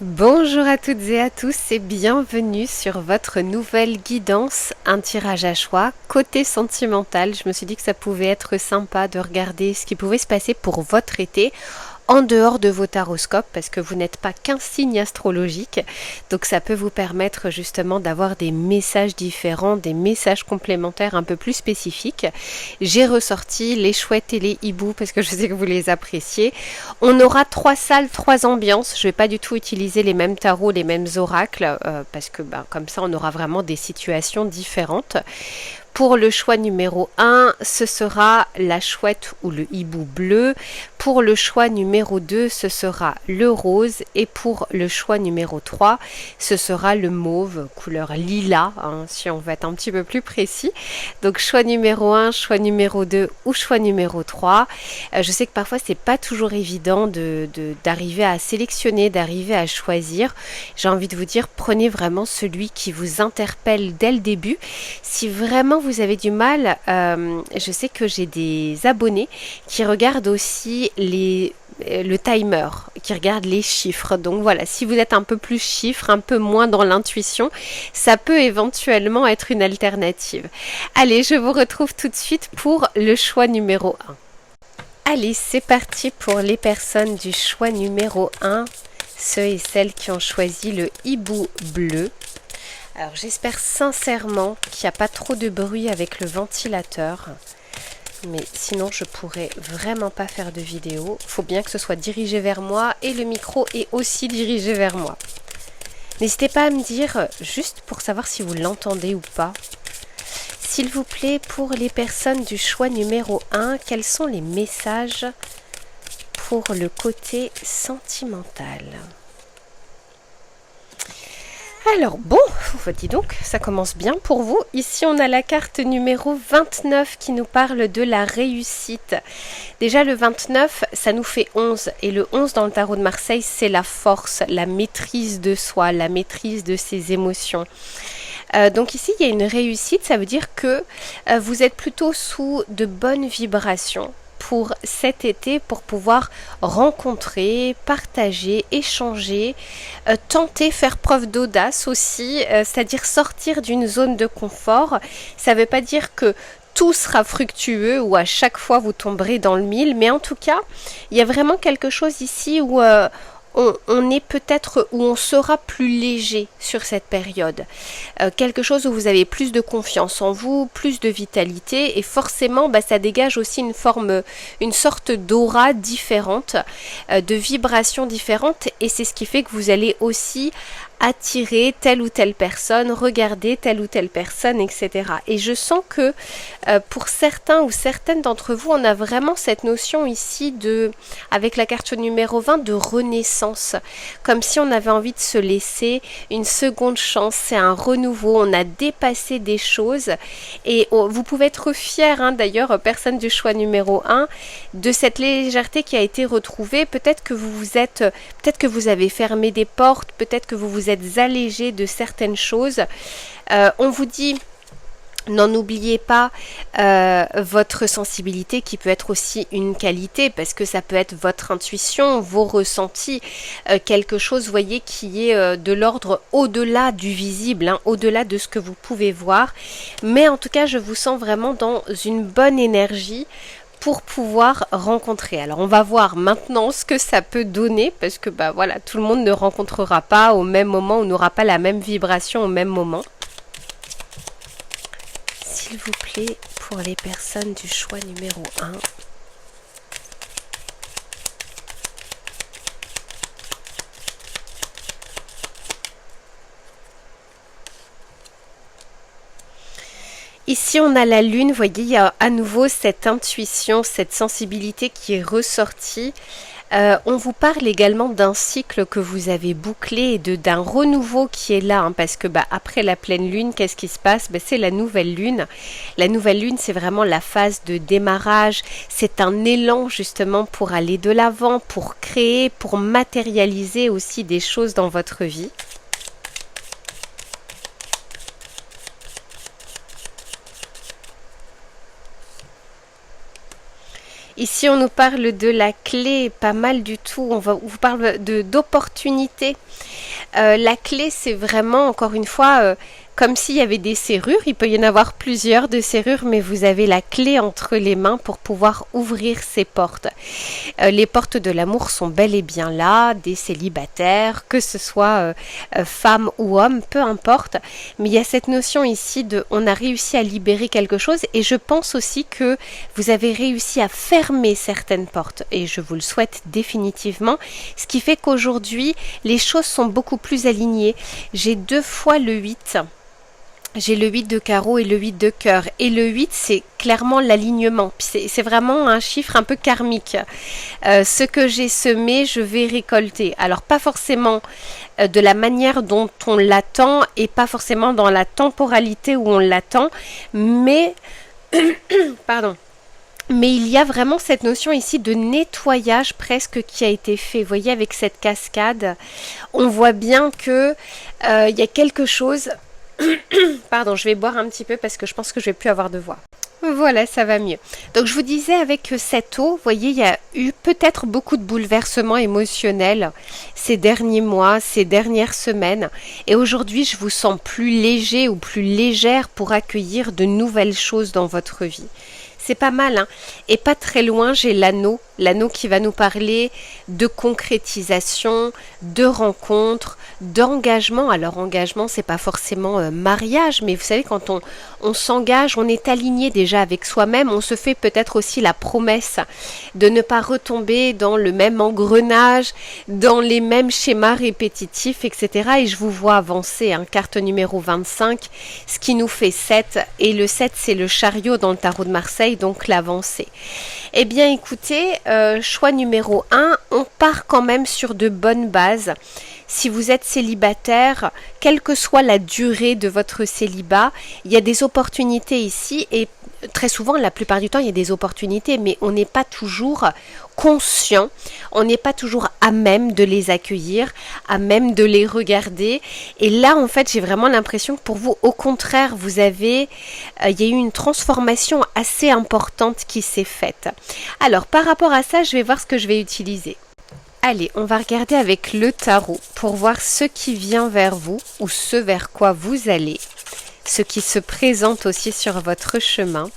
Bonjour à toutes et à tous et bienvenue sur votre nouvelle guidance, un tirage à choix côté sentimental. Je me suis dit que ça pouvait être sympa de regarder ce qui pouvait se passer pour votre été en dehors de vos taroscopes parce que vous n'êtes pas qu'un signe astrologique, donc ça peut vous permettre justement d'avoir des messages différents, des messages complémentaires un peu plus spécifiques. J'ai ressorti les chouettes et les hiboux parce que je sais que vous les appréciez. On aura 3 salles, 3 ambiances. Je ne vais pas du tout utiliser les mêmes tarots, les mêmes oracles parce que comme ça on aura vraiment des situations différentes. Pour le choix numéro 1, ce sera la chouette ou le hibou bleu. Pour le choix numéro 2, ce sera le rose. Et pour le choix numéro 3, ce sera le mauve, couleur lilas, si on veut être un petit peu plus précis. Donc choix numéro 1, choix numéro 2 ou choix numéro 3. Je sais que parfois, c'est pas toujours évident d'arriver à sélectionner, d'arriver à choisir. J'ai envie de vous dire, prenez vraiment celui qui vous interpelle dès le début. Si vraiment vous avez du mal, je sais que j'ai des abonnés qui regardent aussi le timer, qui regardent les chiffres. Donc voilà, si vous êtes un peu plus chiffre, un peu moins dans l'intuition, ça peut éventuellement être une alternative. Allez, je vous retrouve tout de suite pour le choix numéro 1. Allez, c'est parti pour les personnes du choix numéro 1, ceux et celles qui ont choisi le hibou bleu. Alors j'espère sincèrement qu'il n'y a pas trop de bruit avec le ventilateur, mais sinon je pourrais vraiment pas faire de vidéo. Il faut bien que ce soit dirigé vers moi et le micro est aussi dirigé vers moi. N'hésitez pas à me dire, juste pour savoir si vous l'entendez ou pas, s'il vous plaît, pour les personnes du choix numéro 1, quels sont les messages pour le côté sentimental ? Alors bon, dis donc, ça commence bien pour vous. Ici, on a la carte numéro 29 qui nous parle de la réussite. Déjà, le 29, ça nous fait 11. Et le 11 dans le tarot de Marseille, c'est la force, la maîtrise de soi, la maîtrise de ses émotions. Donc ici, il y a une réussite, ça veut dire que vous êtes plutôt sous de bonnes vibrations pour cet été, pour pouvoir rencontrer, partager, échanger, tenter, faire preuve d'audace aussi, c'est-à-dire sortir d'une zone de confort. Ça ne veut pas dire que tout sera fructueux ou à chaque fois vous tomberez dans le mille, mais en tout cas, il y a vraiment quelque chose ici où on est peut-être où on sera plus léger sur cette période. Quelque chose où vous avez plus de confiance en vous, plus de vitalité et forcément ça dégage aussi une sorte d'aura différente, de vibration différente et c'est ce qui fait que vous allez aussi attirer telle ou telle personne, regarder telle ou telle personne, etc. Et je sens que pour certains ou certaines d'entre vous, on a vraiment cette notion ici avec la carte numéro 20, de renaissance. Comme si on avait envie de se laisser une seconde chance, c'est un renouveau, on a dépassé des choses. Et vous pouvez être fiers, d'ailleurs, personne du choix numéro 1, de cette légèreté qui a été retrouvée. Peut-être que peut-être que vous avez fermé des portes, peut-être que vous vous êtes allégé de certaines choses. On vous dit, n'en oubliez pas votre sensibilité qui peut être aussi une qualité parce que ça peut être votre intuition, vos ressentis, quelque chose, voyez, qui est de l'ordre au-delà du visible, au-delà de ce que vous pouvez voir. Mais en tout cas, je vous sens vraiment dans une bonne énergie pour pouvoir rencontrer. Alors on va voir maintenant ce que ça peut donner parce que voilà, tout le monde ne rencontrera pas au même moment, on n'aura pas la même vibration au même moment. S'il vous plaît, pour les personnes du choix numéro 1. Ici, on a la lune, vous voyez, il y a à nouveau cette intuition, cette sensibilité qui est ressortie. On vous parle également d'un cycle que vous avez bouclé et d'un renouveau qui est là, parce que après la pleine lune, qu'est-ce qui se passe ? C'est la nouvelle lune. La nouvelle lune, c'est vraiment la phase de démarrage. C'est un élan justement pour aller de l'avant, pour créer, pour matérialiser aussi des choses dans votre vie. Ici, on nous parle de la clé, pas mal du tout. On vous parle d'opportunités. La clé, c'est vraiment, encore une fois, comme s'il y avait des serrures. Il peut y en avoir plusieurs de serrures, mais vous avez la clé entre les mains pour pouvoir ouvrir ces portes. Les portes de l'amour sont bel et bien là, des célibataires, que ce soit femmes ou hommes, peu importe. Mais il y a cette notion ici de on a réussi à libérer quelque chose, et je pense aussi que vous avez réussi à fermer certaines portes, et je vous le souhaite définitivement, ce qui fait qu'aujourd'hui, les choses sont beaucoup plus alignées. J'ai 2 fois le 8. J'ai le 8 de carreau et le 8 de cœur. Et le 8, c'est clairement l'alignement. C'est vraiment un chiffre un peu karmique. Ce que j'ai semé, je vais récolter. Alors, pas forcément de la manière dont on l'attend et pas forcément dans la temporalité où on l'attend, mais... Pardon. Mais il y a vraiment cette notion ici de nettoyage presque qui a été fait. Vous voyez, avec cette cascade, on voit bien que il y a quelque chose... Pardon, je vais boire un petit peu parce que je pense que je vais plus avoir de voix. Voilà, ça va mieux. Donc je vous disais, avec cette eau, vous voyez, il y a eu peut-être beaucoup de bouleversements émotionnels ces derniers mois, ces dernières semaines. Et aujourd'hui, je vous sens plus léger ou plus légère pour accueillir de nouvelles choses dans votre vie. C'est pas mal, hein. Et pas très loin, j'ai l'anneau qui va nous parler de concrétisation, de rencontres, d'engagement. Alors engagement, c'est pas forcément mariage, mais vous savez, quand on s'engage, on est aligné déjà avec soi-même, on se fait peut-être aussi la promesse de ne pas retomber dans le même engrenage, dans les mêmes schémas répétitifs, etc. Et je vous vois avancer, hein, carte numéro 25, ce qui nous fait 7, et le 7, c'est le chariot dans le tarot de Marseille, donc l'avancée. Eh bien écoutez, choix numéro 1, on part quand même sur de bonnes bases. Si vous êtes célibataire, quelle que soit la durée de votre célibat, il y a des opportunités ici, et très souvent, la plupart du temps, il y a des opportunités, mais on n'est pas toujours conscient, on n'est pas toujours à même de les accueillir, à même de les regarder. Et là, en fait, j'ai vraiment l'impression que pour vous, au contraire, il y a eu une transformation assez importante qui s'est faite. Alors, par rapport à ça, je vais voir ce que je vais utiliser. Allez, on va regarder avec le tarot pour voir ce qui vient vers vous ou ce vers quoi vous allez, ce qui se présente aussi sur votre chemin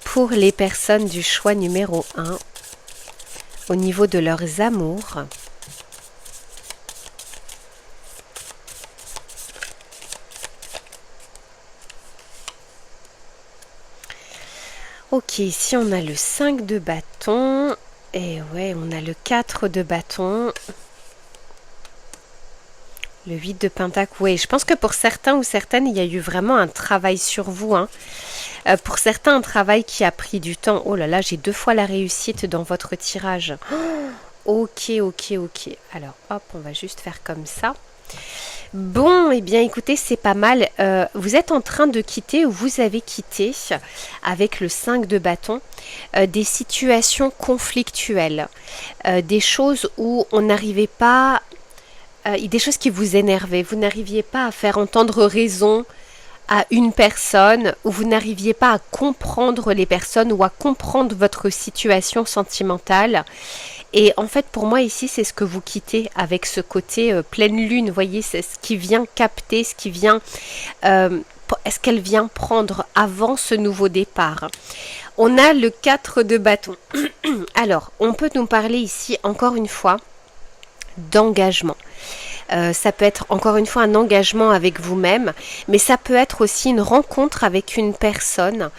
pour les personnes du choix numéro 1 au niveau de leurs amours. Ok, ici on a le 5 de bâton. Et ouais, on a le 4 de bâton. Le 8 de pentacle. Oui, je pense que pour certains ou certaines, il y a eu vraiment un travail sur vous, hein. Pour certains, un travail qui a pris du temps. Oh là là, j'ai 2 fois la réussite dans votre tirage. Oh, ok. Alors, hop, on va juste faire comme ça. Bon, eh bien écoutez, c'est pas mal. Vous êtes en train de quitter, ou vous avez quitté, avec le 5 de bâton, des situations conflictuelles, des choses où on n'arrivait pas, des choses qui vous énervaient. Vous n'arriviez pas à faire entendre raison à une personne, ou vous n'arriviez pas à comprendre les personnes ou à comprendre votre situation sentimentale. Et en fait, pour moi, ici, c'est ce que vous quittez avec ce côté pleine lune. Vous voyez, c'est ce qui vient capter, ce qui vient... est-ce qu'elle vient prendre avant ce nouveau départ? On a le 4 de bâton. Alors, on peut nous parler ici, encore une fois, d'engagement. Ça peut être encore une fois un engagement avec vous-même, mais ça peut être aussi une rencontre avec une personne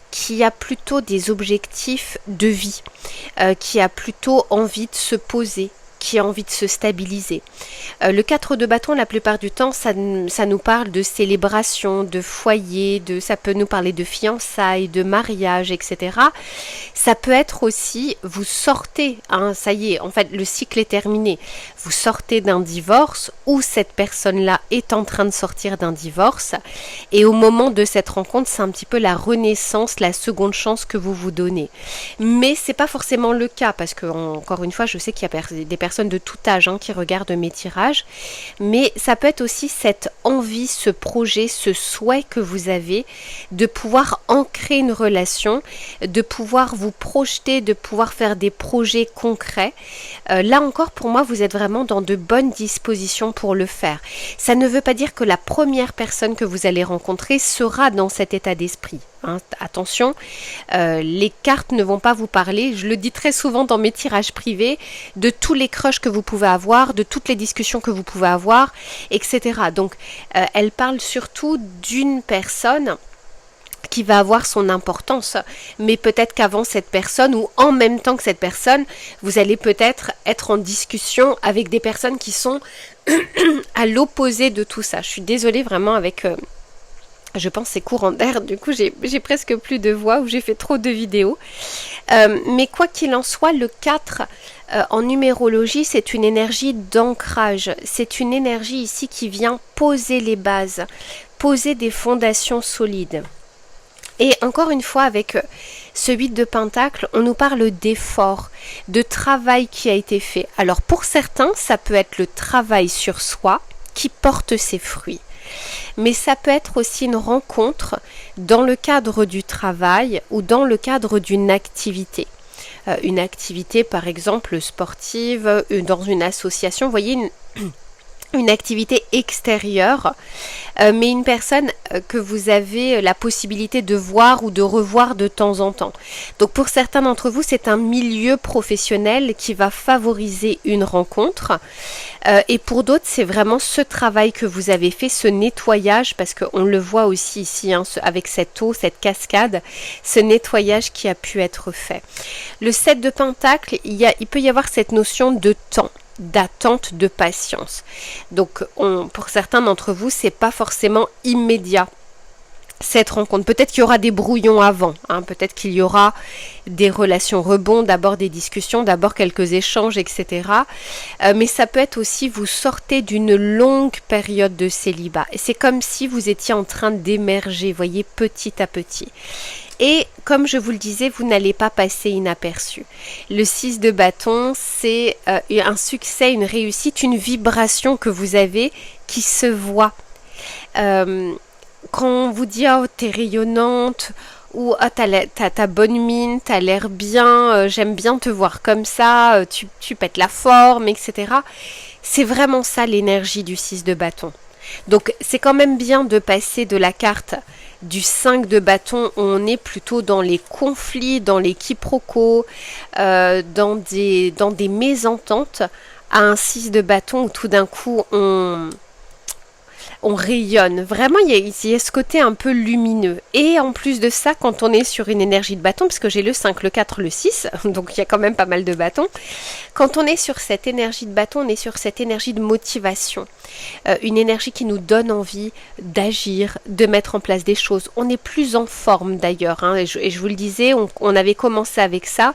qui a plutôt des objectifs de vie, qui a plutôt envie de se poser, qui a envie de se stabiliser. Le 4 de bâton, la plupart du temps, ça nous parle de célébration, de foyer, ça peut nous parler de fiançailles, de mariage, etc. Ça peut être aussi, vous sortez, hein, ça y est, en fait, le cycle est terminé. vous sortez d'un divorce ou cette personne-là est en train de sortir d'un divorce. Et au moment de cette rencontre, c'est un petit peu la renaissance, la seconde chance que vous vous donnez. Mais c'est pas forcément le cas parce que, encore une fois, je sais qu'il y a des personnes de tout âge qui regardent mes tirages. Mais ça peut être aussi cette envie, ce projet, ce souhait que vous avez de pouvoir ancrer une relation, de pouvoir vous projeter, de pouvoir faire des projets concrets. Là encore, pour moi, vous êtes vraiment dans de bonnes dispositions pour le faire. Ça ne veut pas dire que la première personne que vous allez rencontrer sera dans cet état d'esprit. Attention, les cartes ne vont pas vous parler, je le dis très souvent dans mes tirages privés, de tous les crushs que vous pouvez avoir, de toutes les discussions que vous pouvez avoir, etc. Donc, elle parle surtout d'une personne qui va avoir son importance, mais peut-être qu'avant cette personne ou en même temps que cette personne, vous allez peut-être être en discussion avec des personnes qui sont à l'opposé de tout ça. Je suis désolée vraiment avec... je pense c'est courant d'air, du coup j'ai presque plus de voix ou j'ai fait trop de vidéos. Mais quoi qu'il en soit, le 4 en numérologie, c'est une énergie d'ancrage. C'est une énergie ici qui vient poser les bases, poser des fondations solides. Et encore une fois, avec ce 8 de Pentacle, on nous parle d'efforts, de travail qui a été fait. Alors pour certains, ça peut être le travail sur soi qui porte ses fruits. Mais ça peut être aussi une rencontre dans le cadre du travail ou dans le cadre d'une activité. Une activité par exemple sportive, dans une association, vous voyez, une activité extérieure, mais une personne que vous avez la possibilité de voir ou de revoir de temps en temps. Donc pour certains d'entre vous, c'est un milieu professionnel qui va favoriser une rencontre. Et pour d'autres, c'est vraiment ce travail que vous avez fait, ce nettoyage, parce qu'on le voit aussi ici, avec cette eau, cette cascade, ce nettoyage qui a pu être fait. Le 7 de Pentacle, il peut y avoir cette notion de temps, d'attente, de patience. Donc pour certains d'entre vous, c'est pas forcément immédiat cette rencontre. Peut-être qu'il y aura des brouillons avant, peut-être qu'il y aura des relations rebonds, d'abord des discussions, d'abord quelques échanges, etc. Mais ça peut être aussi, vous sortez d'une longue période de célibat. Et c'est comme si vous étiez en train d'émerger, voyez, petit à petit. Et comme je vous le disais, vous n'allez pas passer inaperçu. Le 6 de bâton, c'est un succès, une réussite, une vibration que vous avez qui se voit. Quand on vous dit « Oh, t'es rayonnante » ou « Ah, t'as bonne mine, t'as l'air bien, j'aime bien te voir comme ça, tu pètes la forme, etc. » C'est vraiment ça l'énergie du 6 de bâton. Donc c'est quand même bien de passer de la carte du 5 de bâton où on est plutôt dans les conflits, dans les quiproquos, dans des mésententes, à un 6 de bâton où tout d'un coup on rayonne. Vraiment, il y a ce côté un peu lumineux. Et en plus de ça, quand on est sur une énergie de bâton, parce que j'ai le 5, le 4, le 6, donc il y a quand même pas mal de bâtons, quand on est sur cette énergie de bâton, on est sur cette énergie de motivation. Une énergie qui nous donne envie d'agir, de mettre en place des choses. On est plus en forme d'ailleurs, et je vous le disais, on avait commencé avec ça.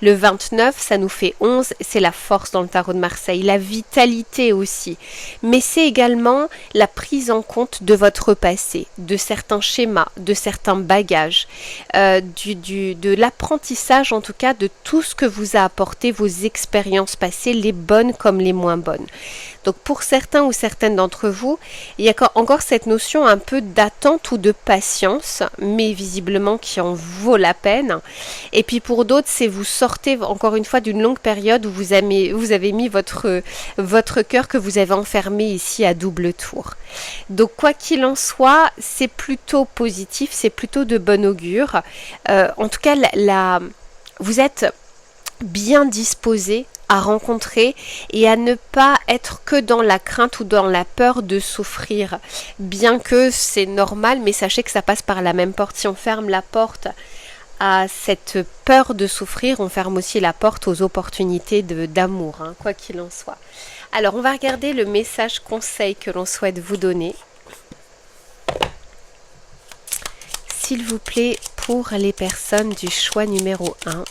Le 29, ça nous fait 11, c'est la force dans le tarot de Marseille, la vitalité aussi. Mais c'est également la prise en compte de votre passé, de certains schémas, de certains bagages, de l'apprentissage en tout cas de tout ce que vous a apporté vos expériences passées, les bonnes comme les moins bonnes. Donc pour certains ou certaines d'entre vous, il y a encore cette notion un peu d'attente ou de patience, mais visiblement qui en vaut la peine. Et puis pour d'autres, c'est vous sortez encore une fois d'une longue période où vous avez mis votre cœur que vous avez enfermé ici à double tour. Donc quoi qu'il en soit, c'est plutôt positif, c'est plutôt de bon augure. En tout cas, vous êtes bien disposé à rencontrer et à ne pas être que dans la crainte ou dans la peur de souffrir. Bien que c'est normal, mais sachez que ça passe par la même porte. Si on ferme la porte à cette peur de souffrir, on ferme aussi la porte aux opportunités d'amour, quoi qu'il en soit. Alors, on va regarder le message conseil que l'on souhaite vous donner. S'il vous plaît, pour les personnes du choix numéro 1.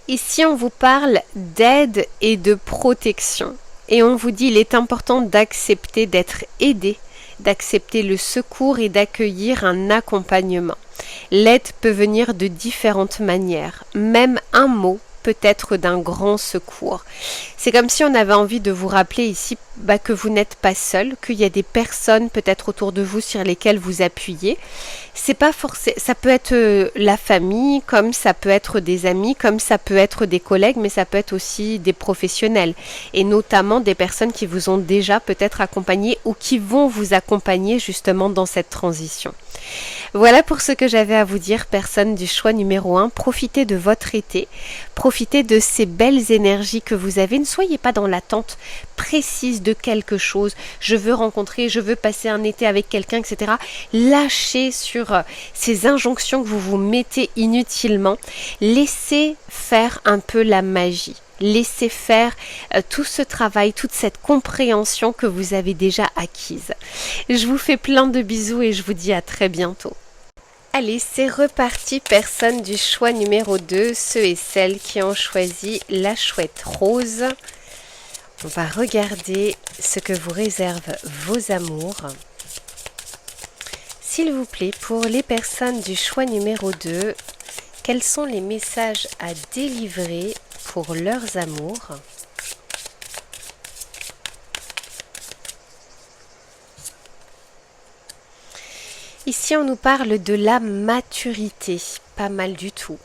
Ici, on vous parle d'aide et de protection. Et on vous dit il est important d'accepter d'être aidé, d'accepter le secours et d'accueillir un accompagnement. L'aide peut venir de différentes manières. Même un mot peut être d'un grand secours. C'est comme si on avait envie de vous rappeler ici que vous n'êtes pas seul, qu'il y a des personnes peut-être autour de vous sur lesquelles vous appuyez. C'est pas forcément, ça peut être la famille, comme ça peut être des amis, comme ça peut être des collègues, mais ça peut être aussi des professionnels et notamment des personnes qui vous ont déjà peut-être accompagné ou qui vont vous accompagner justement dans cette transition. Voilà pour ce que j'avais à vous dire, personne du choix numéro 1. Profitez de votre été, profitez de ces belles énergies que vous avez. Ne soyez pas dans l'attente précise de quelque chose. Je veux rencontrer, je veux passer un été avec quelqu'un, etc. Lâchez sur ces injonctions que vous vous mettez inutilement. Laissez faire un peu la magie. Laissez faire tout ce travail, toute cette compréhension que vous avez déjà acquise. Je vous fais plein de bisous et je vous dis à très bientôt. Allez, c'est reparti, personne du choix numéro 2, ceux et celles qui ont choisi la chouette rose. On va regarder ce que vous réservent vos amours. S'il vous plaît, pour les personnes du choix numéro 2, quels sont les messages à délivrer pour leurs amours? Ici, on nous parle de la maturité, pas mal du tout.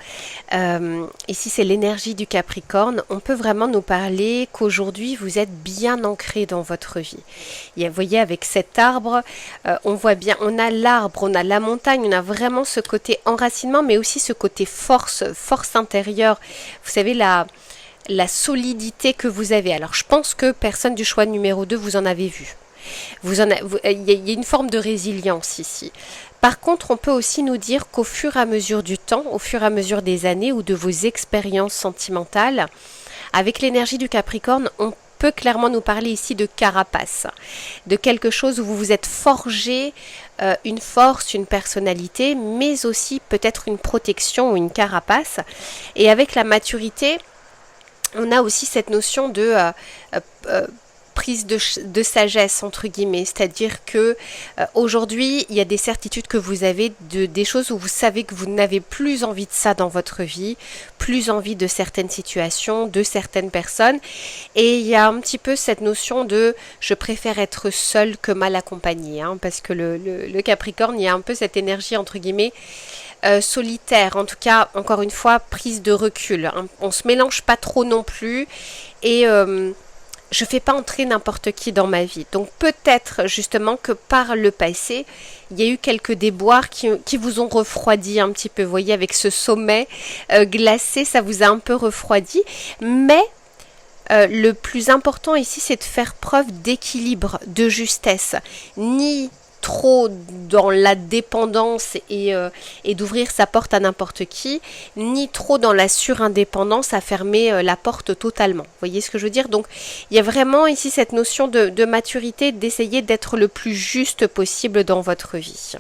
Ici, c'est l'énergie du Capricorne. On peut vraiment nous parler qu'aujourd'hui, vous êtes bien ancré dans votre vie. Vous voyez, avec cet arbre, on voit bien, on a l'arbre, on a la montagne, on a vraiment ce côté enracinement, mais aussi ce côté force intérieure. Vous savez, la solidité que vous avez. Alors, je pense que personne du choix numéro 2, vous en avez vu. Il y a une forme de résilience ici. Par contre, on peut aussi nous dire qu'au fur et à mesure du temps, au fur et à mesure des années ou de vos expériences sentimentales, avec l'énergie du Capricorne, on peut clairement nous parler ici de carapace, de quelque chose où vous vous êtes forgé une force, une personnalité, mais aussi peut-être une protection ou une carapace. Et avec la maturité, on a aussi cette notion de prise de sagesse entre guillemets, c'est-à-dire que aujourd'hui il y a des certitudes que vous avez des choses où vous savez que vous n'avez plus envie de ça dans votre vie, plus envie de certaines situations, de certaines personnes, et il y a un petit peu cette notion de je préfère être seul que mal accompagné, parce que le Capricorne, il y a un peu cette énergie entre guillemets solitaire, en tout cas encore une fois prise de recul, on se mélange pas trop non plus et je ne fais pas entrer n'importe qui dans ma vie. Donc peut-être justement que par le passé, il y a eu quelques déboires qui vous ont refroidi un petit peu. Vous voyez, avec ce sommet glacé, ça vous a un peu refroidi. Mais le plus important ici, c'est de faire preuve d'équilibre, de justesse. Ni trop dans la dépendance et d'ouvrir sa porte à n'importe qui, ni trop dans la surindépendance à fermer la porte totalement. Vous voyez ce que je veux dire? Donc il y a vraiment ici cette notion de maturité, d'essayer d'être le plus juste possible dans votre vie.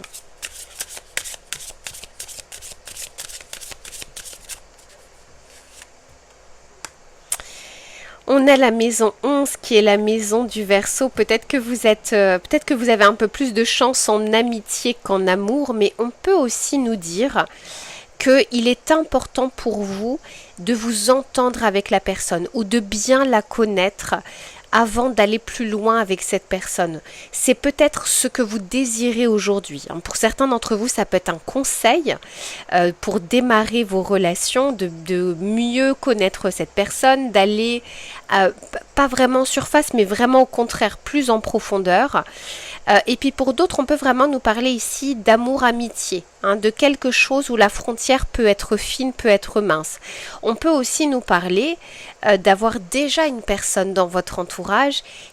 On a la maison 11 qui est la maison du Verseau. Peut-être que vous avez un peu plus de chance en amitié qu'en amour, mais on peut aussi nous dire qu'il est important pour vous de vous entendre avec la personne ou de bien la connaître avant d'aller plus loin avec cette personne. C'est peut-être ce que vous désirez aujourd'hui. Pour certains d'entre vous, ça peut être un conseil pour démarrer vos relations, de mieux connaître cette personne, d'aller pas vraiment en surface, mais vraiment au contraire plus en profondeur. Et puis pour d'autres, on peut vraiment nous parler ici d'amour-amitié, de quelque chose où la frontière peut être fine, peut être mince. On peut aussi nous parler d'avoir déjà une personne dans votre entourage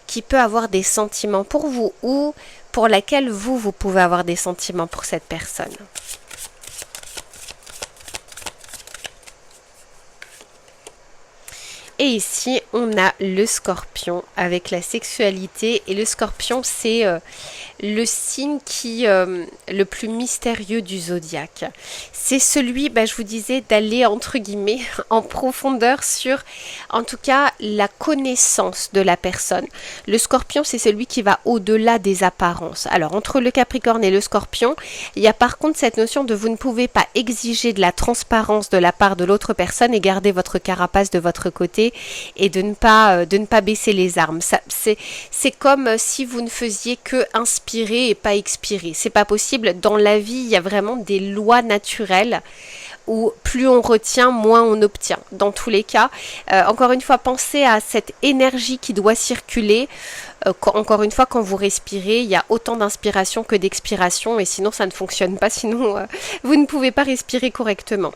qui peut avoir des sentiments pour vous ou pour laquelle vous pouvez avoir des sentiments pour cette personne. Et ici, on a le Scorpion avec la sexualité. Et le Scorpion, c'est le signe qui le plus mystérieux du zodiaque. C'est celui, je vous disais, d'aller entre guillemets en profondeur sur, en tout cas, la connaissance de la personne. Le Scorpion, c'est celui qui va au-delà des apparences. Alors, entre le Capricorne et le Scorpion, il y a par contre cette notion de vous ne pouvez pas exiger de la transparence de la part de l'autre personne et garder votre carapace de votre côté et de ne pas baisser les armes. C'est comme si vous ne faisiez que inspirer et pas expirer. C'est pas possible. Dans la vie, il y a vraiment des lois naturelles où plus on retient, moins on obtient. Dans tous les cas, encore une fois, pensez à cette énergie qui doit circuler. Encore une fois, quand vous respirez, il y a autant d'inspiration que d'expiration et sinon ça ne fonctionne pas, sinon vous ne pouvez pas respirer correctement.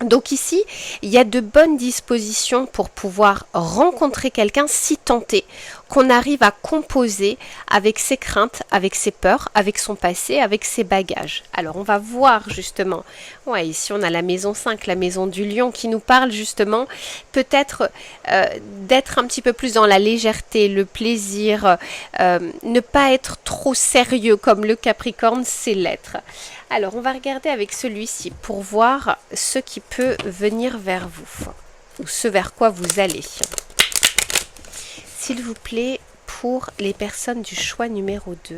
Donc ici, il y a de bonnes dispositions pour pouvoir rencontrer quelqu'un si tenté qu'on arrive à composer avec ses craintes, avec ses peurs, avec son passé, avec ses bagages. Alors on va voir justement, ici on a la maison 5, la maison du lion qui nous parle justement peut-être d'être un petit peu plus dans la légèreté, le plaisir, ne pas être trop sérieux comme le Capricorne sait l'être. Alors, on va regarder avec celui-ci pour voir ce qui peut venir vers vous, ou ce vers quoi vous allez. S'il vous plaît, pour les personnes du choix numéro 2,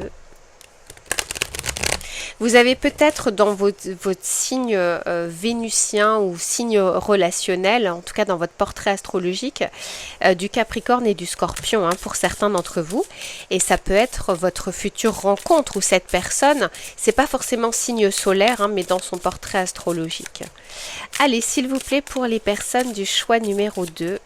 vous avez peut-être dans votre signe vénusien ou signe relationnel, en tout cas dans votre portrait astrologique, du Capricorne et du Scorpion pour certains d'entre vous. Et ça peut être votre future rencontre où cette personne, c'est pas forcément signe solaire, mais dans son portrait astrologique. Allez, s'il vous plaît, pour les personnes du choix numéro 2,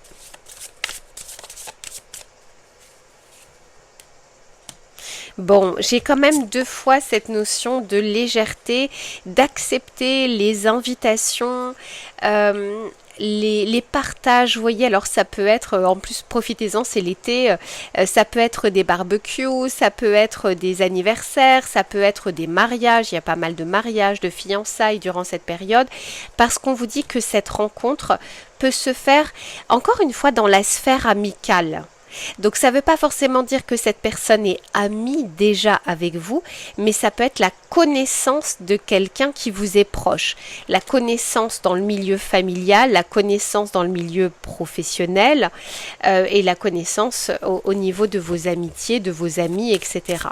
bon, j'ai quand même 2 fois cette notion de légèreté, d'accepter les invitations, les partages, vous voyez, alors ça peut être, en plus profitez-en, c'est l'été, ça peut être des barbecues, ça peut être des anniversaires, ça peut être des mariages, il y a pas mal de mariages, de fiançailles durant cette période, parce qu'on vous dit que cette rencontre peut se faire, encore une fois, dans la sphère amicale. Donc ça ne veut pas forcément dire que cette personne est amie déjà avec vous, mais ça peut être la connaissance de quelqu'un qui vous est proche. La connaissance dans le milieu familial, la connaissance dans le milieu professionnel et la connaissance au niveau de vos amitiés, de vos amis, etc.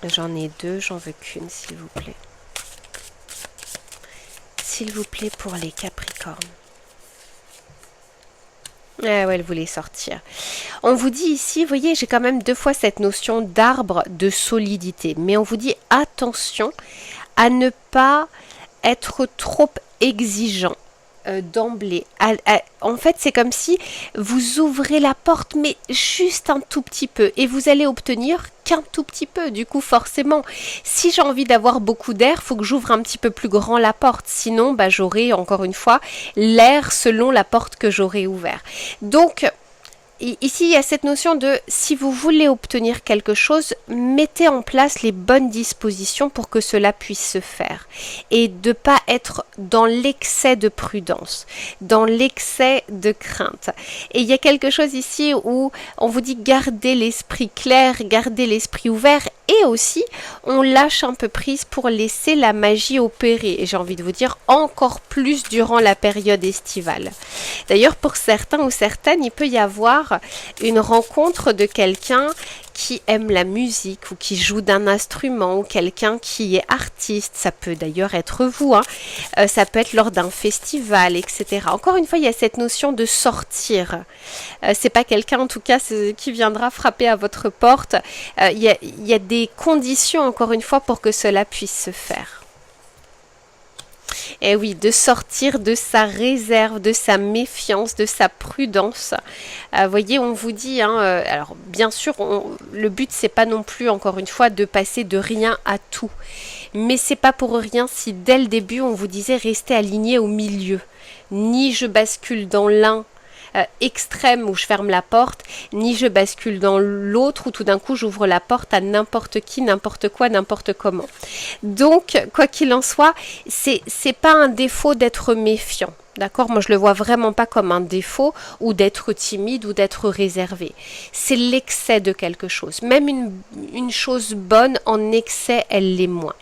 J'en ai 2, j'en veux qu'une s'il vous plaît. S'il vous plaît pour les Capricornes. Ah ouais, elle voulait sortir. On vous dit ici, vous voyez, j'ai quand même 2 fois cette notion d'arbre de solidité. Mais on vous dit attention à ne pas être trop exigeant d'emblée. En fait, c'est comme si vous ouvrez la porte, mais juste un tout petit peu. Et vous allez obtenir qu'un tout petit peu. Du coup, forcément, si j'ai envie d'avoir beaucoup d'air, il faut que j'ouvre un petit peu plus grand la porte. Sinon, j'aurai, encore une fois, l'air selon la porte que j'aurai ouverte. Donc, ici, il y a cette notion de si vous voulez obtenir quelque chose, mettez en place les bonnes dispositions pour que cela puisse se faire. Et de ne pas être dans l'excès de prudence, dans l'excès de crainte. Et il y a quelque chose ici où on vous dit gardez l'esprit clair, gardez l'esprit ouvert. Et aussi, on lâche un peu prise pour laisser la magie opérer. Et j'ai envie de vous dire encore plus durant la période estivale. D'ailleurs, pour certains ou certaines, il peut y avoir une rencontre de quelqu'un qui aime la musique ou qui joue d'un instrument ou quelqu'un qui est artiste. Ça peut d'ailleurs être vous. Ça peut être lors d'un festival, etc. Encore une fois, il y a cette notion de sortir. C'est pas quelqu'un, en tout cas, qui viendra frapper à votre porte. Il y a des conditions, encore une fois, pour que cela puisse se faire. Et oui, de sortir de sa réserve, de sa méfiance, de sa prudence. Voyez, on vous dit, alors bien sûr, le but c'est pas non plus, encore une fois, de passer de rien à tout. Mais c'est pas pour rien si dès le début on vous disait restez aligné au milieu. Ni je bascule dans l'un extrême où je ferme la porte, ni je bascule dans l'autre où tout d'un coup j'ouvre la porte à n'importe qui, n'importe quoi, n'importe comment. Donc, quoi qu'il en soit, c'est pas un défaut d'être méfiant. D'accord? Moi, je le vois vraiment pas comme un défaut ou d'être timide ou d'être réservé. C'est l'excès de quelque chose. Même une chose bonne, en excès, elle l'est moins.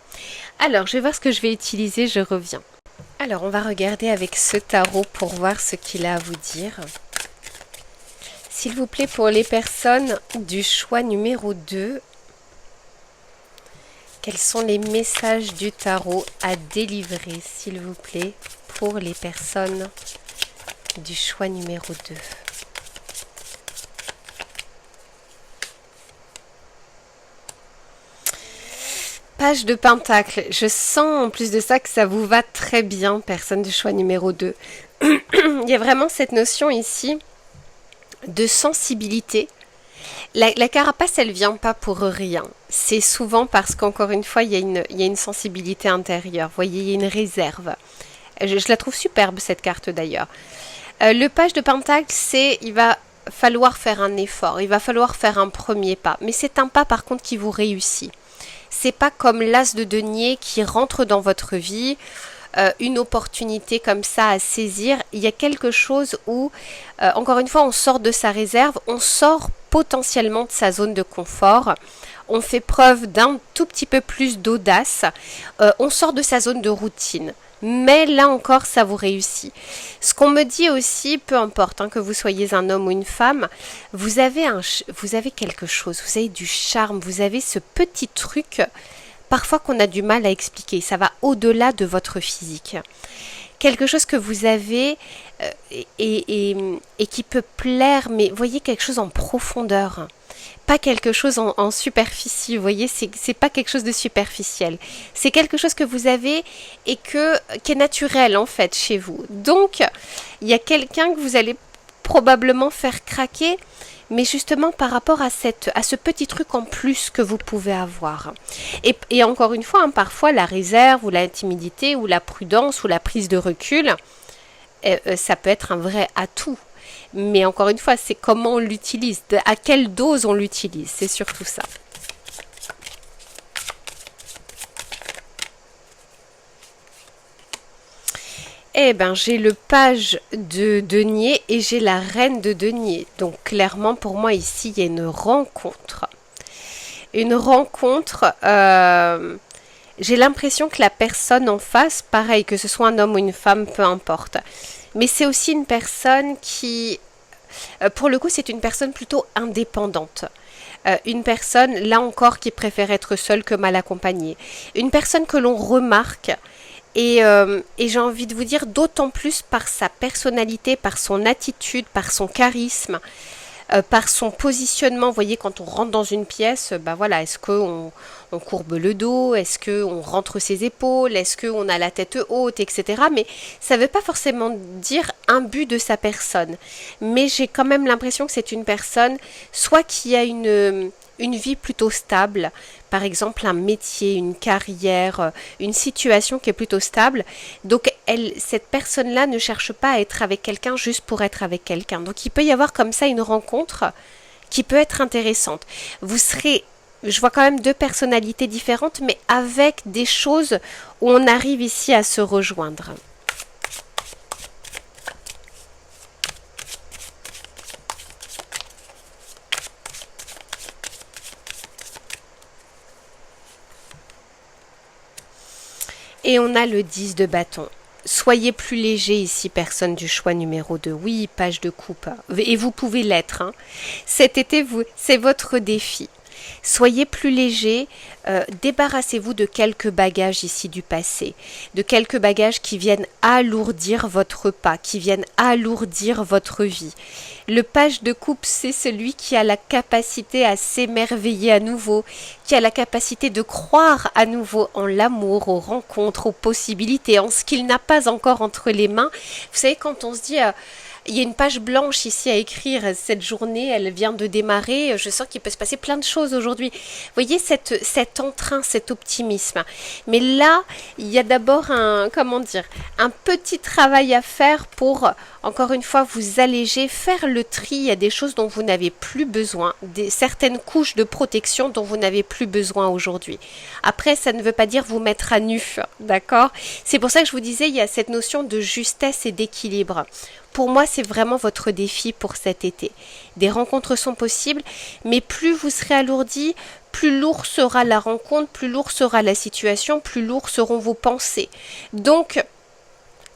Alors, je vais voir ce que je vais utiliser, je reviens. Alors, on va regarder avec ce tarot pour voir ce qu'il a à vous dire. S'il vous plaît, pour les personnes du choix numéro 2, quels sont les messages du tarot à délivrer, s'il vous plaît, pour les personnes du choix numéro 2? Page de Pentacle. Je sens en plus de ça que ça vous va très bien, personne du choix numéro 2. Il y a vraiment cette notion ici de sensibilité. La carapace, elle vient pas pour rien. C'est souvent parce qu'encore une fois, il y a une sensibilité intérieure. Vous voyez, il y a une réserve. Je la trouve superbe, cette carte d'ailleurs. Le page de Pentacle, c'est il va falloir faire un effort. Il va falloir faire un premier pas. Mais c'est un pas, par contre, qui vous réussit. C'est pas comme l'as de denier qui rentre dans votre vie, une opportunité comme ça à saisir. Il y a quelque chose où, encore une fois, on sort de sa réserve, on sort potentiellement de sa zone de confort, on fait preuve d'un tout petit peu plus d'audace, on sort de sa zone de routine. Mais là encore, ça vous réussit. Ce qu'on me dit aussi, peu importe que vous soyez un homme ou une femme, vous avez quelque chose, vous avez du charme, vous avez ce petit truc, parfois qu'on a du mal à expliquer. Ça va au-delà de votre physique. Quelque chose que vous avez et qui peut plaire, mais voyez quelque chose en profondeur. Pas quelque chose en superficie, vous voyez, c'est pas quelque chose de superficiel. C'est quelque chose que vous avez et qui est naturel en fait chez vous. Donc, il y a quelqu'un que vous allez probablement faire craquer, mais justement par rapport à ce petit truc en plus que vous pouvez avoir. Et encore une fois, parfois la réserve ou la timidité ou la prudence ou la prise de recul, ça peut être un vrai atout. Mais encore une fois, c'est comment on l'utilise, à quelle dose on l'utilise, c'est surtout ça. Eh bien, j'ai le page de denier et j'ai la reine de denier. Donc, clairement, pour moi, ici, il y a une rencontre. Une rencontre, j'ai l'impression que la personne en face, pareil, que ce soit un homme ou une femme, peu importe. Mais c'est aussi une personne qui, pour le coup, c'est une personne plutôt indépendante. Une personne, là encore, qui préfère être seule que mal accompagnée. Une personne que l'on remarque. Et j'ai envie de vous dire, d'autant plus par sa personnalité, par son attitude, par son charisme, par son positionnement. Vous voyez, quand on rentre dans une pièce, voilà, est-ce qu'on courbe le dos, est-ce qu'on rentre ses épaules, est-ce qu'on a la tête haute, etc. Mais ça ne veut pas forcément dire un but de sa personne. Mais j'ai quand même l'impression que c'est une personne, soit qui a une vie plutôt stable, par exemple un métier, une carrière, une situation qui est plutôt stable. Donc cette personne-là ne cherche pas à être avec quelqu'un juste pour être avec quelqu'un. Donc il peut y avoir comme ça une rencontre qui peut être intéressante. Je vois quand même deux personnalités différentes, mais avec des choses où on arrive ici à se rejoindre. Et on a le 10 de bâton. Soyez plus léger ici, personne du choix numéro 2. Oui, page de coupe. Et vous pouvez l'être. Cet été, c'est votre défi. Soyez plus léger, débarrassez-vous de quelques bagages ici du passé, de quelques bagages qui viennent alourdir votre pas, qui viennent alourdir votre vie. Le page de coupe, c'est celui qui a la capacité à s'émerveiller à nouveau, qui a la capacité de croire à nouveau en l'amour, aux rencontres, aux possibilités, en ce qu'il n'a pas encore entre les mains. Vous savez, quand on se dit il y a une page blanche ici à écrire. Cette journée, elle vient de démarrer. Je sens qu'il peut se passer plein de choses aujourd'hui. Vous voyez cet entrain, cet optimisme. Mais là, il y a d'abord un petit travail à faire pour, encore une fois, vous alléger, faire le tri. Il y a des choses dont vous n'avez plus besoin, certaines couches de protection dont vous n'avez plus besoin aujourd'hui. Après, ça ne veut pas dire vous mettre à nu, d'accord? C'est pour ça que je vous disais, il y a cette notion de justesse et d'équilibre. Pour moi, c'est vraiment votre défi pour cet été. Des rencontres sont possibles, mais plus vous serez alourdi, plus lourd sera la rencontre, plus lourd sera la situation, plus lourd seront vos pensées. Donc,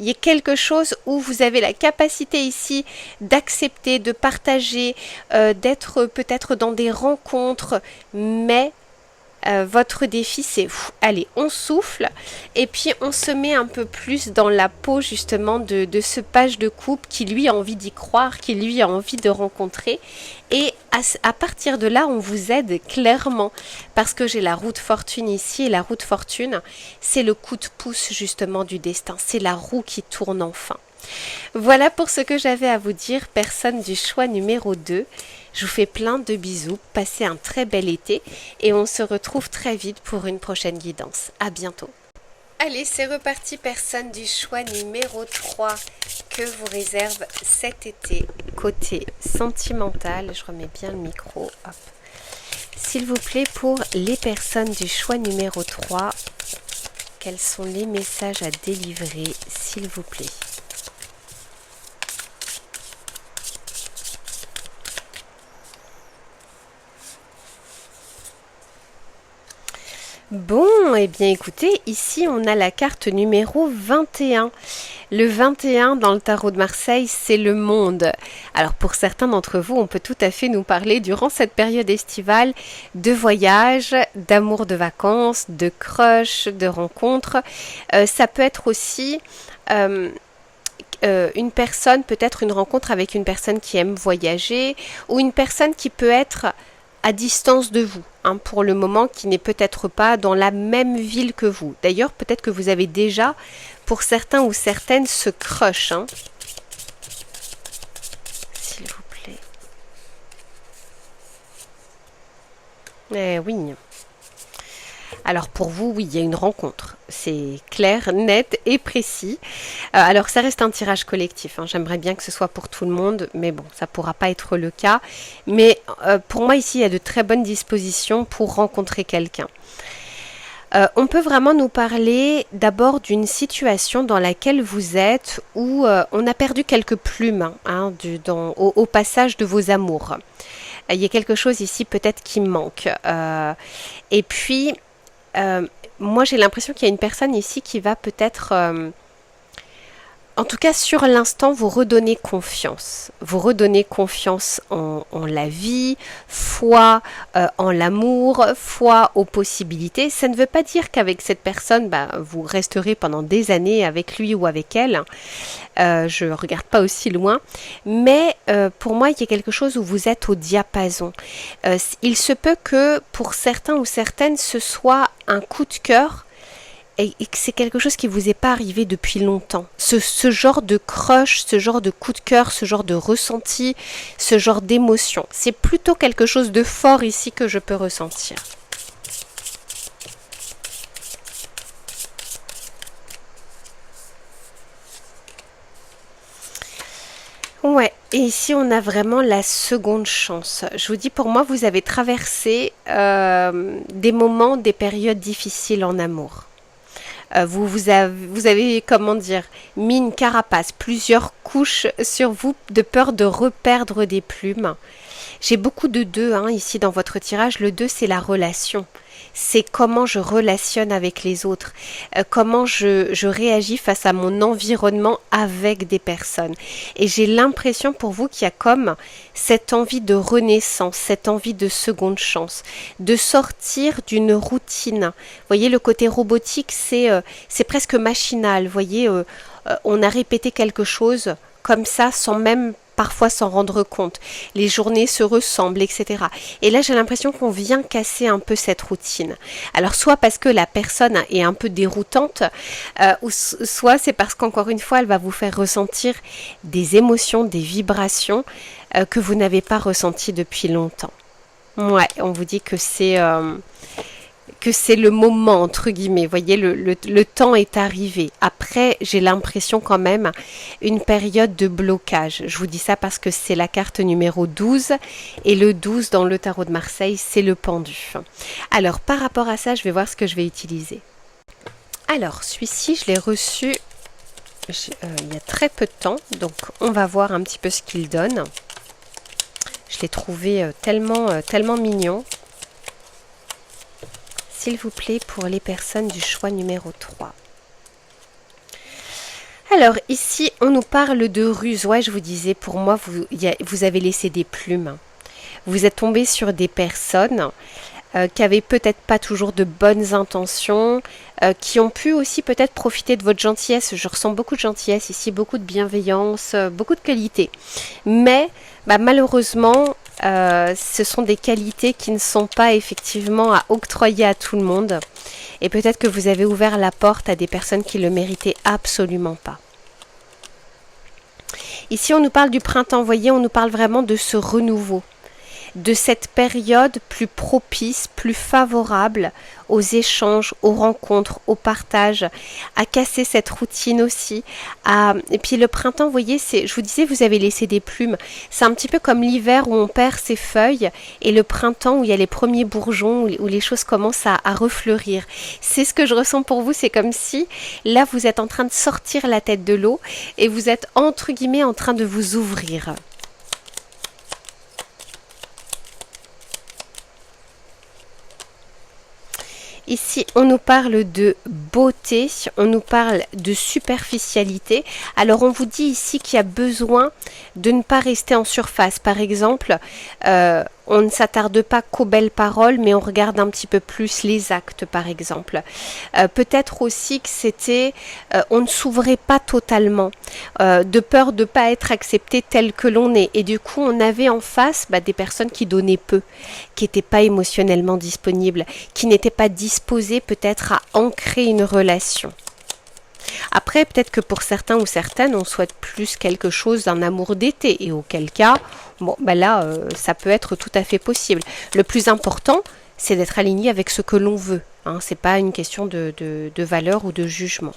il y a quelque chose où vous avez la capacité ici d'accepter, de partager, d'être peut-être dans des rencontres, mais votre défi c'est, allez, on souffle et puis on se met un peu plus dans la peau justement de ce page de coupe qui lui a envie d'y croire, qui lui a envie de rencontrer et à partir de là on vous aide clairement parce que j'ai la roue de fortune ici et la roue de fortune c'est le coup de pouce justement du destin, c'est la roue qui tourne enfin. Voilà pour ce que j'avais à vous dire, personne du choix numéro 2. Je vous fais plein de bisous, passez un très bel été et on se retrouve très vite pour une prochaine guidance. À bientôt. Allez, c'est reparti, personne du choix numéro 3 que vous réserve cet été. Côté sentimental, je remets bien le micro, hop. S'il vous plaît, pour les personnes du choix numéro 3, quels sont les messages à délivrer, s'il vous plaît? Bon, eh bien écoutez, ici on a la carte numéro 21. Le 21 dans le tarot de Marseille, c'est le monde. Alors pour certains d'entre vous, on peut tout à fait nous parler durant cette période estivale de voyage, d'amour de vacances, de crush, de rencontres. Ça peut être aussi une personne, peut-être une rencontre avec une personne qui aime voyager ou une personne qui peut être à distance de vous, pour le moment, qui n'est peut-être pas dans la même ville que vous. D'ailleurs, peut-être que vous avez déjà, pour certains ou certaines, ce crush. S'il vous plaît. Eh oui. Alors pour vous, oui, il y a une rencontre. C'est clair, net et précis. Alors ça reste un tirage collectif. J'aimerais bien que ce soit pour tout le monde, mais bon, ça ne pourra pas être le cas. Mais pour moi, ici, il y a de très bonnes dispositions pour rencontrer quelqu'un. On peut vraiment nous parler d'abord d'une situation dans laquelle vous êtes où on a perdu quelques plumes au passage de vos amours. Il y a quelque chose ici peut-être qui manque. Et puis, moi j'ai l'impression qu'il y a une personne ici qui va peut-être, en tout cas sur l'instant, vous redonner confiance. Vous redonner confiance en la vie, foi en l'amour, foi aux possibilités. Ça ne veut pas dire qu'avec cette personne, vous resterez pendant des années avec lui ou avec elle. Je ne regarde pas aussi loin. Mais pour moi, il y a quelque chose où vous êtes au diapason. Il se peut que pour certains ou certaines, ce soit un coup de cœur et que c'est quelque chose qui vous est pas arrivé depuis longtemps. Ce genre de crush, ce genre de coup de cœur, ce genre de ressenti, ce genre d'émotion. C'est plutôt quelque chose de fort ici que je peux ressentir. Ouais, et ici on a vraiment la seconde chance. Je vous dis, pour moi, vous avez traversé des moments, des périodes difficiles en amour. Vous avez, comment dire, mis une carapace, plusieurs couches sur vous de peur de reperdre des plumes. J'ai beaucoup de 2 ici dans votre tirage. Le 2, c'est la relation. C'est comment je relationne avec les autres, comment je réagis face à mon environnement avec des personnes. Et j'ai l'impression pour vous qu'il y a comme cette envie de renaissance, cette envie de seconde chance, de sortir d'une routine. Vous voyez, le côté robotique, c'est presque machinal. Vous voyez, on a répété quelque chose comme ça sans même parfois s'en rendre compte. Les journées se ressemblent, etc. Et là, j'ai l'impression qu'on vient casser un peu cette routine. Alors, soit parce que la personne est un peu déroutante, ou soit c'est parce qu'encore une fois, elle va vous faire ressentir des émotions, des vibrations que vous n'avez pas ressenties depuis longtemps. Ouais, on vous dit que c'est le moment, entre guillemets. Vous voyez, le temps est arrivé. Après, j'ai l'impression quand même une période de blocage. Je vous dis ça parce que c'est la carte numéro 12. Et le 12 dans le tarot de Marseille, c'est le pendu. Alors, par rapport à ça, je vais voir ce que je vais utiliser. Alors, celui-ci, je l'ai reçu il y a très peu de temps. Donc, on va voir un petit peu ce qu'il donne. Je l'ai trouvé tellement mignon. S'il vous plaît, pour les personnes du choix numéro 3. Alors, ici, on nous parle de ruse. Ouais, je vous disais, pour moi, vous avez laissé des plumes. Vous êtes tombé sur des personnes qui avaient peut-être pas toujours de bonnes intentions, qui ont pu aussi peut-être profiter de votre gentillesse. Je ressens beaucoup de gentillesse ici, beaucoup de bienveillance, beaucoup de qualité. Mais, malheureusement, ce sont des qualités qui ne sont pas effectivement à octroyer à tout le monde. Et peut-être que vous avez ouvert la porte à des personnes qui ne le méritaient absolument pas. Ici, on nous parle du printemps. Vous voyez, on nous parle vraiment de ce renouveau, de cette période plus propice, plus favorable aux échanges, aux rencontres, au partage, à casser cette routine aussi. Et puis le printemps, vous voyez, je vous disais, vous avez laissé des plumes. C'est un petit peu comme l'hiver où on perd ses feuilles et le printemps où il y a les premiers bourgeons, où les choses commencent à refleurir. C'est ce que je ressens pour vous, c'est comme si là vous êtes en train de sortir la tête de l'eau et vous êtes entre guillemets en train de vous ouvrir. Ici, on nous parle de beauté, on nous parle de superficialité. Alors, on vous dit ici qu'il y a besoin de ne pas rester en surface. Par exemple, on ne s'attarde pas qu'aux belles paroles, mais on regarde un petit peu plus les actes, par exemple. Peut-être aussi que c'était, on ne s'ouvrait pas totalement, de peur de ne pas être accepté tel que l'on est. Et du coup, on avait en face des personnes qui donnaient peu, qui n'étaient pas émotionnellement disponibles, qui n'étaient pas disposées peut-être à ancrer une relation. Après, peut-être que pour certains ou certaines, on souhaite plus quelque chose d'un amour d'été. Et auquel cas, là, ça peut être tout à fait possible. Le plus important, c'est d'être aligné avec ce que l'on veut. Ce n'est pas une question de valeur ou de jugement.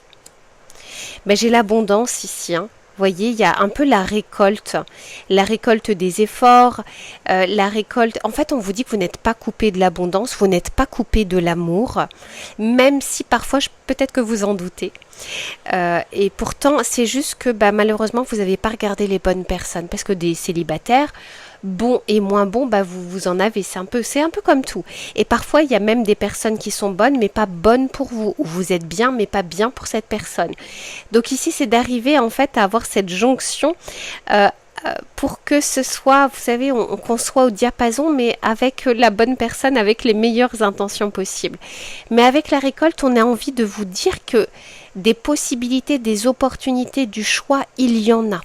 J'ai l'abondance ici. Vous voyez, il y a un peu la récolte des efforts, la récolte. En fait, on vous dit que vous n'êtes pas coupé de l'abondance, vous n'êtes pas coupé de l'amour, même si parfois, peut-être que vous en doutez. Et pourtant, c'est juste que malheureusement, vous n'avez pas regardé les bonnes personnes, parce que des célibataires, bons et moins bons, vous en avez. C'est un peu comme tout. Et parfois, il y a même des personnes qui sont bonnes, mais pas bonnes pour vous. Ou vous êtes bien, mais pas bien pour cette personne. Donc ici, c'est d'arriver en fait à avoir cette jonction pour que ce soit, vous savez, qu'on soit au diapason, mais avec la bonne personne, avec les meilleures intentions possibles. Mais avec la récolte, on a envie de vous dire que des possibilités, des opportunités, du choix, il y en a.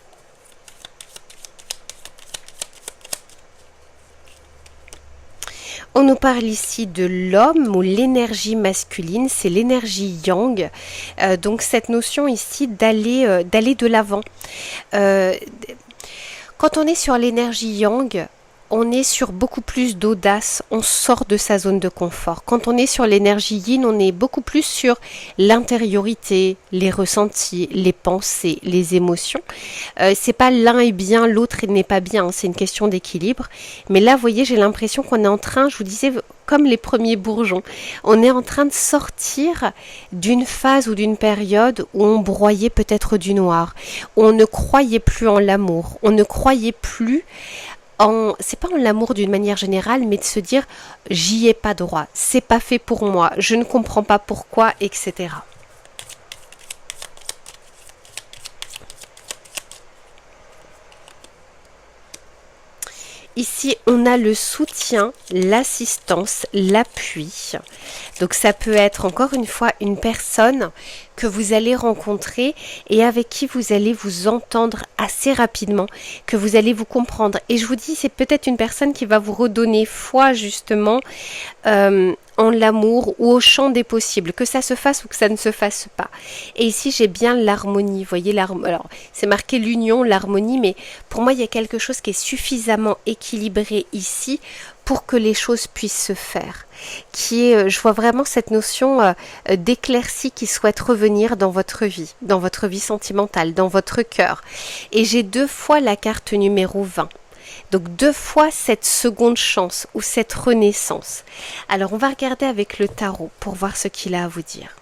On nous parle ici de l'homme ou l'énergie masculine, c'est l'énergie yang. Donc cette notion ici d'aller de l'avant. Quand on est sur l'énergie yang, on est sur beaucoup plus d'audace, on sort de sa zone de confort. Quand on est sur l'énergie yin, on est beaucoup plus sur l'intériorité, les ressentis, les pensées, les émotions. C'est pas l'un est bien, l'autre n'est pas bien, c'est une question d'équilibre. Mais là, vous voyez, j'ai l'impression qu'on est en train, je vous disais, comme les premiers bourgeons, on est en train de sortir d'une phase ou d'une période où on broyait peut-être du noir, où on ne croyait plus en l'amour, on ne croyait plus c'est pas en l'amour d'une manière générale, mais de se dire j'y ai pas droit, c'est pas fait pour moi, je ne comprends pas pourquoi, etc. Ici, on a le soutien, l'assistance, l'appui. Donc ça peut être encore une fois une personne que vous allez rencontrer et avec qui vous allez vous entendre assez rapidement, que vous allez vous comprendre. Et je vous dis, c'est peut-être une personne qui va vous redonner foi justement en l'amour ou au champ des possibles, que ça se fasse ou que ça ne se fasse pas. Et ici, j'ai bien l'harmonie. Vous voyez, alors c'est marqué l'union, l'harmonie, mais pour moi, il y a quelque chose qui est suffisamment équilibré ici pour que les choses puissent se faire. Je vois vraiment cette notion d'éclaircie qui souhaite revenir dans votre vie sentimentale, dans votre cœur. Et j'ai 2 fois la carte numéro 20. Donc 2 fois cette seconde chance ou cette renaissance. Alors on va regarder avec le tarot pour voir ce qu'il a à vous dire.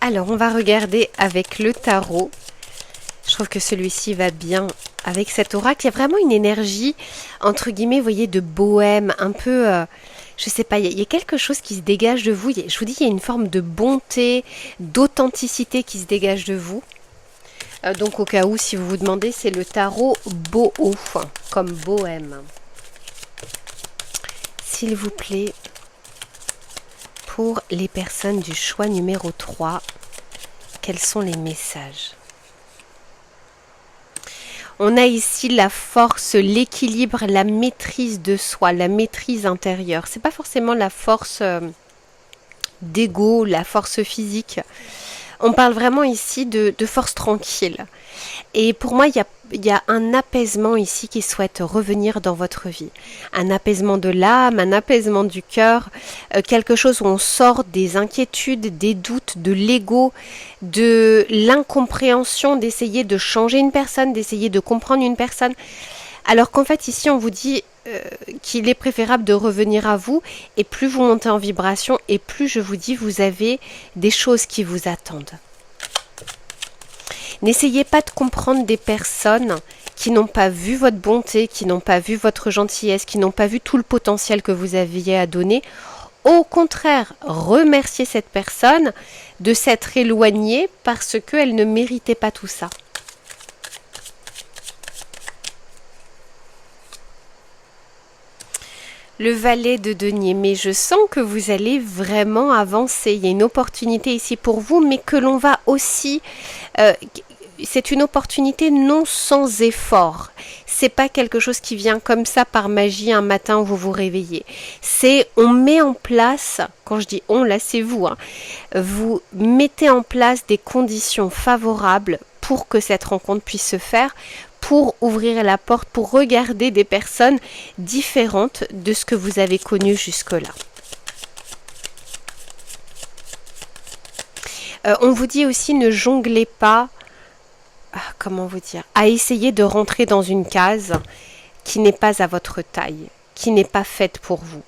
Alors on va regarder avec le tarot. Je trouve que celui-ci va bien avec cet oracle. Il y a vraiment une énergie, entre guillemets, vous voyez, de bohème, un peu... je sais pas, il y a quelque chose qui se dégage de vous. Je vous dis, il y a une forme de bonté, d'authenticité qui se dégage de vous. Donc au cas où, si vous vous demandez, c'est le tarot Boho, comme bohème. S'il vous plaît, pour les personnes du choix numéro 3, quels sont les messages ? On a ici la force, l'équilibre, la maîtrise de soi, la maîtrise intérieure. C'est pas forcément la force d'ego, la force physique. On parle vraiment ici de force tranquille. Et pour moi, il y a un apaisement ici qui souhaite revenir dans votre vie. Un apaisement de l'âme, un apaisement du cœur, quelque chose où on sort des inquiétudes, des doutes, de l'ego, de l'incompréhension, d'essayer de changer une personne, d'essayer de comprendre une personne. Alors qu'en fait, ici, on vous dit qu'il est préférable de revenir à vous, et plus vous montez en vibration, et plus, je vous dis, vous avez des choses qui vous attendent. N'essayez pas de comprendre des personnes qui n'ont pas vu votre bonté, qui n'ont pas vu votre gentillesse, qui n'ont pas vu tout le potentiel que vous aviez à donner. Au contraire, remerciez cette personne de s'être éloignée parce qu'elle ne méritait pas tout ça. Le valet de denier, mais je sens que vous allez vraiment avancer. Il y a une opportunité ici pour vous, mais que l'on va aussi... c'est une opportunité non sans effort. C'est pas quelque chose qui vient comme ça par magie un matin où vous vous réveillez. C'est on met en place, quand je dis on, là c'est vous, vous mettez en place des conditions favorables pour que cette rencontre puisse se faire, pour ouvrir la porte, pour regarder des personnes différentes de ce que vous avez connu jusque-là. On vous dit aussi ne jonglez pas, comment vous dire, à essayer de rentrer dans une case qui n'est pas à votre taille, qui n'est pas faite pour vous.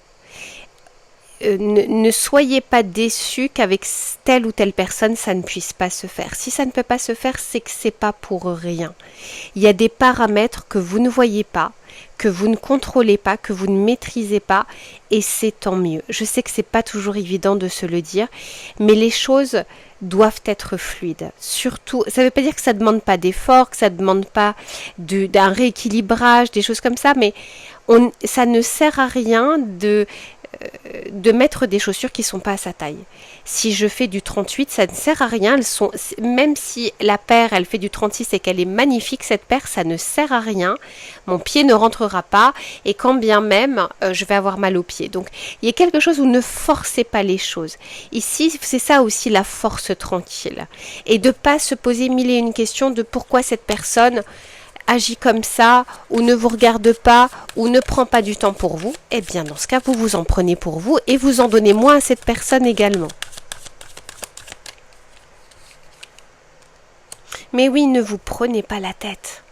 Ne soyez pas déçus qu'avec telle ou telle personne, ça ne puisse pas se faire. Si ça ne peut pas se faire, c'est que c'est pas pour rien. Il y a des paramètres que vous ne voyez pas, que vous ne contrôlez pas, que vous ne maîtrisez pas, et c'est tant mieux. Je sais que c'est pas toujours évident de se le dire, mais les choses doivent être fluides. Surtout, ça ne veut pas dire que ça ne demande pas d'effort, que ça ne demande pas d'un rééquilibrage, des choses comme ça, mais ça ne sert à rien de mettre des chaussures qui ne sont pas à sa taille. Si je fais du 38, ça ne sert à rien. Même si la paire, elle fait du 36 et qu'elle est magnifique, cette paire, ça ne sert à rien. Mon pied ne rentrera pas et quand bien même, je vais avoir mal aux pieds. Donc, il y a quelque chose où ne forcez pas les choses. Ici, c'est ça aussi la force tranquille. Et de ne pas se poser mille et une questions de pourquoi cette personne agit comme ça, ou ne vous regarde pas, ou ne prend pas du temps pour vous, eh bien dans ce cas, vous vous en prenez pour vous et vous en donnez moins à cette personne également. Mais oui, ne vous prenez pas la tête.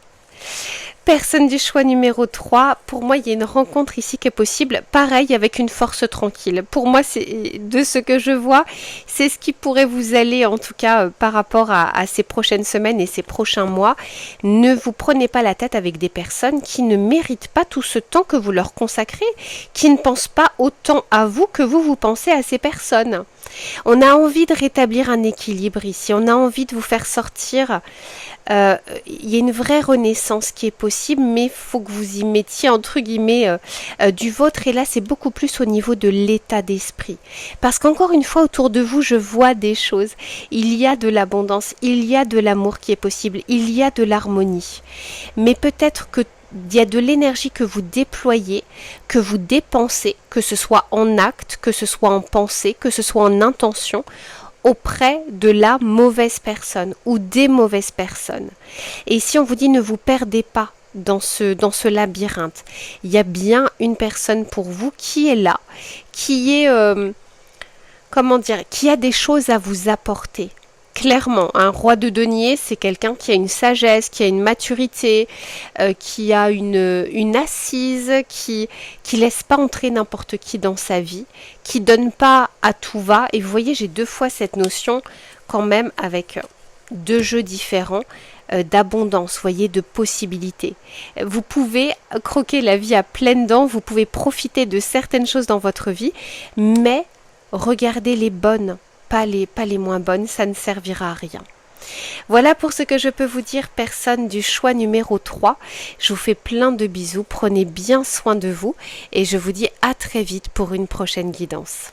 Personne du choix numéro 3, pour moi, il y a une rencontre ici qui est possible, pareil, avec une force tranquille. Pour moi, c'est de ce que je vois, c'est ce qui pourrait vous aller, en tout cas, par rapport à ces prochaines semaines et ces prochains mois. Ne vous prenez pas la tête avec des personnes qui ne méritent pas tout ce temps que vous leur consacrez, qui ne pensent pas autant à vous que vous pensez à ces personnes. On a envie de rétablir un équilibre ici, on a envie de vous faire sortir. Il y a une vraie renaissance qui est possible, mais il faut que vous y mettiez entre guillemets du vôtre. Et là, c'est beaucoup plus au niveau de l'état d'esprit. Parce qu'encore une fois, autour de vous, je vois des choses. Il y a de l'abondance, il y a de l'amour qui est possible, il y a de l'harmonie. Mais peut-être que il y a de l'énergie que vous déployez, que vous dépensez, que ce soit en acte, que ce soit en pensée, que ce soit en intention, auprès de la mauvaise personne ou des mauvaises personnes. Et ici, on vous dit ne vous perdez pas dans ce labyrinthe. Il y a bien une personne pour vous qui est là, qui est, qui a des choses à vous apporter. Clairement, un roi de denier, c'est quelqu'un qui a une sagesse, qui a une maturité, qui a une assise, qui laisse pas entrer n'importe qui dans sa vie, qui donne pas à tout va. Et vous voyez, j'ai deux fois cette notion quand même avec deux jeux différents d'abondance, vous voyez, de possibilités. Vous pouvez croquer la vie à pleines dents, vous pouvez profiter de certaines choses dans votre vie, mais regardez les bonnes. Pas les moins bonnes, ça ne servira à rien. Voilà pour ce que je peux vous dire, personne du choix numéro 3. Je vous fais plein de bisous, prenez bien soin de vous et je vous dis à très vite pour une prochaine guidance.